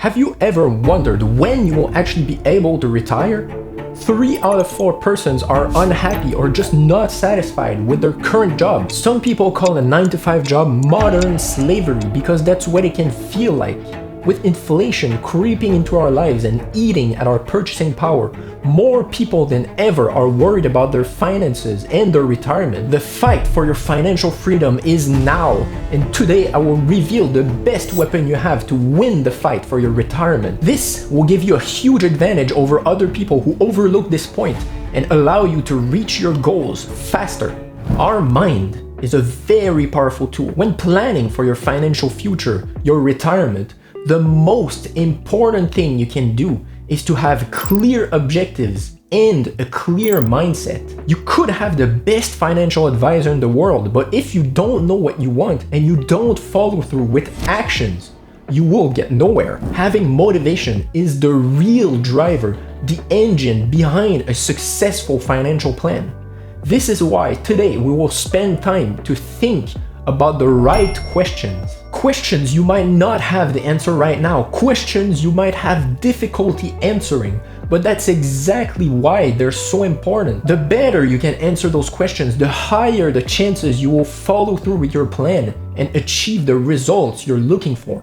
Have you ever wondered when you will actually be able to retire? 3 out of 4 persons are unhappy or just not satisfied with their current job. Some people call a 9-to-5 job modern slavery because that's what it can feel like. With inflation creeping into our lives and eating at our purchasing power, more people than ever are worried about their finances and their retirement. The fight for your financial freedom is now, and today I will reveal the best weapon you have to win the fight for your retirement. This will give you a huge advantage over other people who overlook this point and allow you to reach your goals faster. Our mind is a very powerful tool. When planning for your financial future, your retirement, the most important thing you can do is to have clear objectives and a clear mindset. You could have the best financial advisor in the world, but if you don't know what you want and you don't follow through with actions, you will get nowhere. Having motivation is the real driver, the engine behind a successful financial plan. This is why today we will spend time to think about the right questions. Questions you might not have the answer right now, questions you might have difficulty answering, but that's exactly why they're so important. The better you can answer those questions, the higher the chances you will follow through with your plan and achieve the results you're looking for.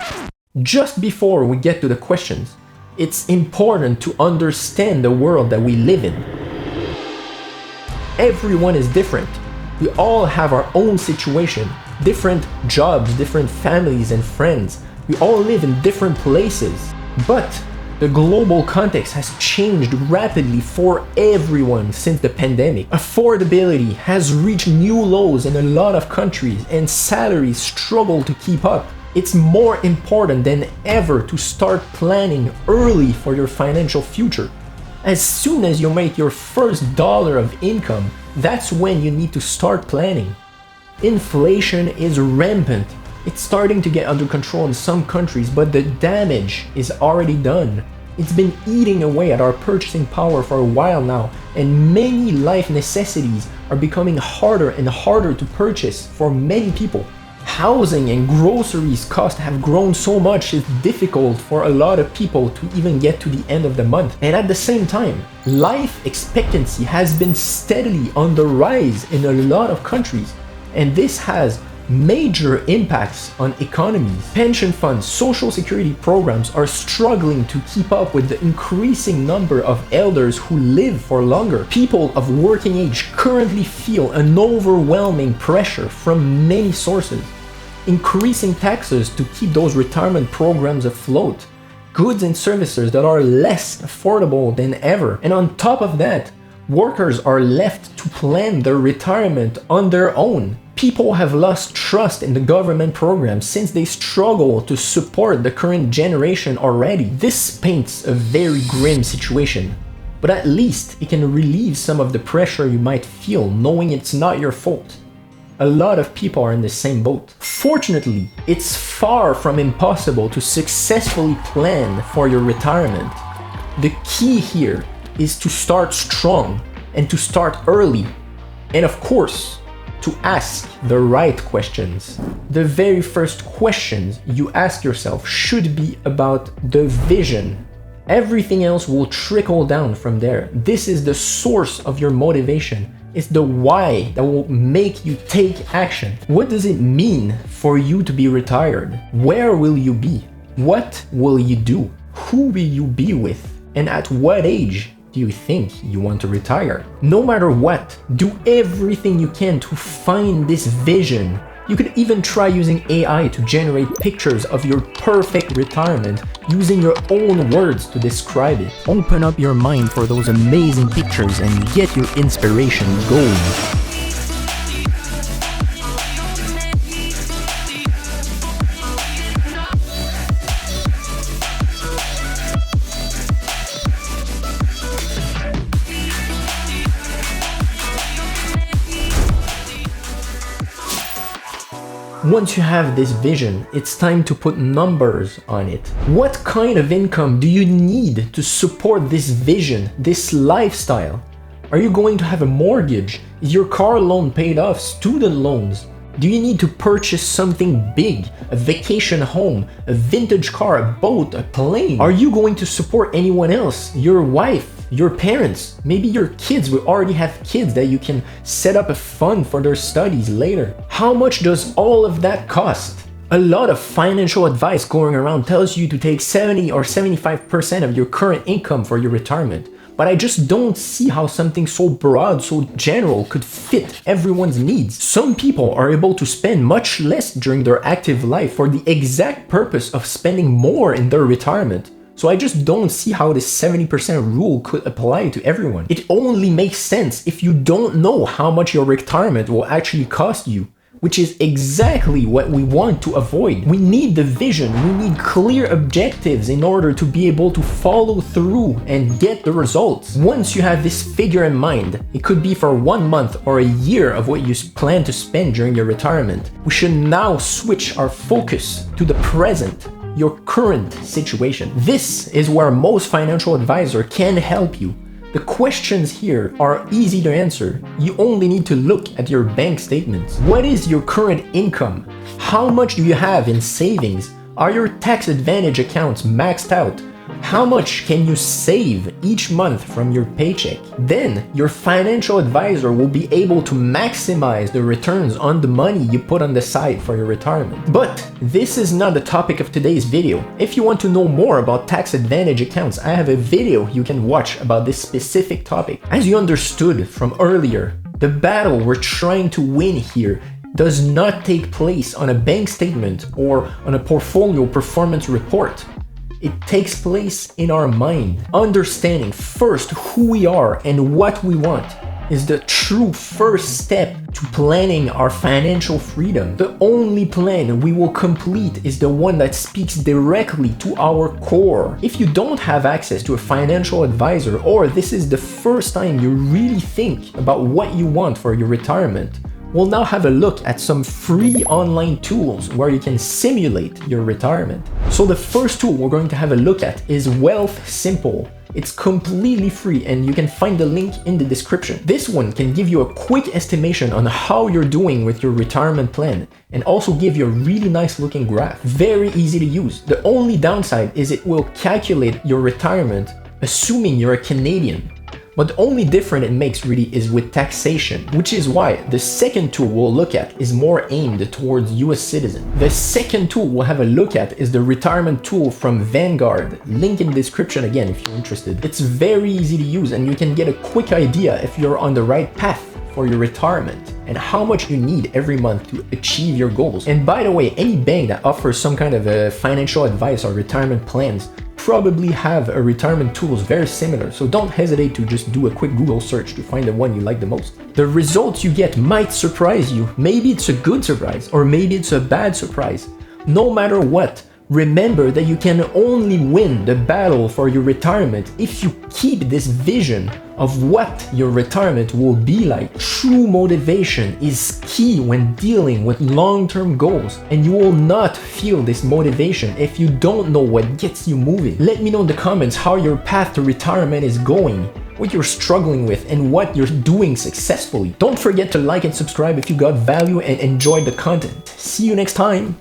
Just before we get to the questions, it's important to understand the world that we live in. Everyone is different. We all have our own situation, different jobs, different families and friends. We all live in different places. But the global context has changed rapidly for everyone since the pandemic. Affordability has reached new lows in a lot of countries and salaries struggle to keep up. It's more important than ever to start planning early for your financial future. As soon as you make your first dollar of income, that's when you need to start planning. Inflation is rampant. It's starting to get under control in some countries, but the damage is already done. It's been eating away at our purchasing power for a while now, and many life necessities are becoming harder and harder to purchase for many people. Housing and groceries costs have grown so much it's difficult for a lot of people to even get to the end of the month. And at the same time, life expectancy has been steadily on the rise in a lot of countries. And this has major impacts on economies. Pension funds, social security programs are struggling to keep up with the increasing number of elders who live for longer. People of working age currently feel an overwhelming pressure from many sources. Increasing taxes to keep those retirement programs afloat. Goods and services that are less affordable than ever. And on top of that, workers are left to plan their retirement on their own. People have lost trust in the government programs since they struggle to support the current generation already. This paints a very grim situation, but at least it can relieve some of the pressure you might feel knowing it's not your fault. A lot of people are in the same boat. Fortunately, it's far from impossible to successfully plan for your retirement. The key here is to start strong and to start early, and of course, to ask the right questions. The very first questions you ask yourself should be about the vision. Everything else will trickle down from there. This is the source of your motivation. It's the why that will make you take action. What does it mean for you to be retired? Where will you be? What will you do? Who will you be with? And at what age do you think you want to retire? No matter what, do everything you can to find this vision. You could even try using AI to generate pictures of your perfect retirement using your own words to describe it. Open up your mind for those amazing pictures and get your inspiration going. Once you have this vision, it's time to put numbers on it. What kind of income do you need to support this vision, this lifestyle? Are you going to have a mortgage? Is your car loan paid off? Student loans? Do you need to purchase something big? A vacation home, a vintage car, a boat, a plane? Are you going to support anyone else? Your wife, your parents, maybe your kids will already have kids that you can set up a fund for their studies later. How much does all of that cost? A lot of financial advice going around tells you to take 70 or 75% of your current income for your retirement. But I just don't see how something so broad, so general could fit everyone's needs. Some people are able to spend much less during their active life for the exact purpose of spending more in their retirement. So I just don't see how this 70% rule could apply to everyone. It only makes sense if you don't know how much your retirement will actually cost you, which is exactly what we want to avoid. We need the vision, we need clear objectives in order to be able to follow through and get the results. Once you have this figure in mind, it could be for 1 month or a year of what you plan to spend during your retirement. We should now switch our focus to the present, your current situation. This is where most financial advisors can help you. The questions here are easy to answer. You only need to look at your bank statements. What is your current income? How much do you have in savings? Are your tax advantage accounts maxed out? How much can you save each month from your paycheck? Then your financial advisor will be able to maximize the returns on the money you put on the side for your retirement. But this is not the topic of today's video. If you want to know more about tax advantage accounts, I have a video you can watch about this specific topic. As you understood from earlier, the battle we're trying to win here does not take place on a bank statement or on a portfolio performance report. It takes place in our mind. Understanding first who we are and what we want is the true first step to planning our financial freedom. The only plan we will complete is the one that speaks directly to our core. If you don't have access to a financial advisor, or this is the first time you really think about what you want for your retirement, we'll now have a look at some free online tools where you can simulate your retirement. So the first tool we're going to have a look at is Wealthsimple. It's completely free and you can find the link in the description. This one can give you a quick estimation on how you're doing with your retirement plan and also give you a really nice looking graph. Very easy to use. The only downside is it will calculate your retirement assuming you're a Canadian. But the only difference it makes really is with taxation, which is why the second tool we'll look at is more aimed towards US citizens. The second tool we'll have a look at is the retirement tool from Vanguard. Link in the description again if you're interested. It's very easy to use and you can get a quick idea if you're on the right path for your retirement and how much you need every month to achieve your goals. And by the way, any bank that offers some kind of a financial advice or retirement plans probably have a retirement tools very similar, so don't hesitate to just do a quick Google search to find the one you like the most. The results you get might surprise you. Maybe it's a good surprise or maybe it's a bad surprise. No matter what, remember that you can only win the battle for your retirement if you keep this vision of what your retirement will be like. True motivation is key when dealing with long-term goals, and you will not feel this motivation if you don't know what gets you moving. Let me know in the comments how your path to retirement is going, what you're struggling with, and what you're doing successfully. Don't forget to like and subscribe if you got value and enjoyed the content. See you next time.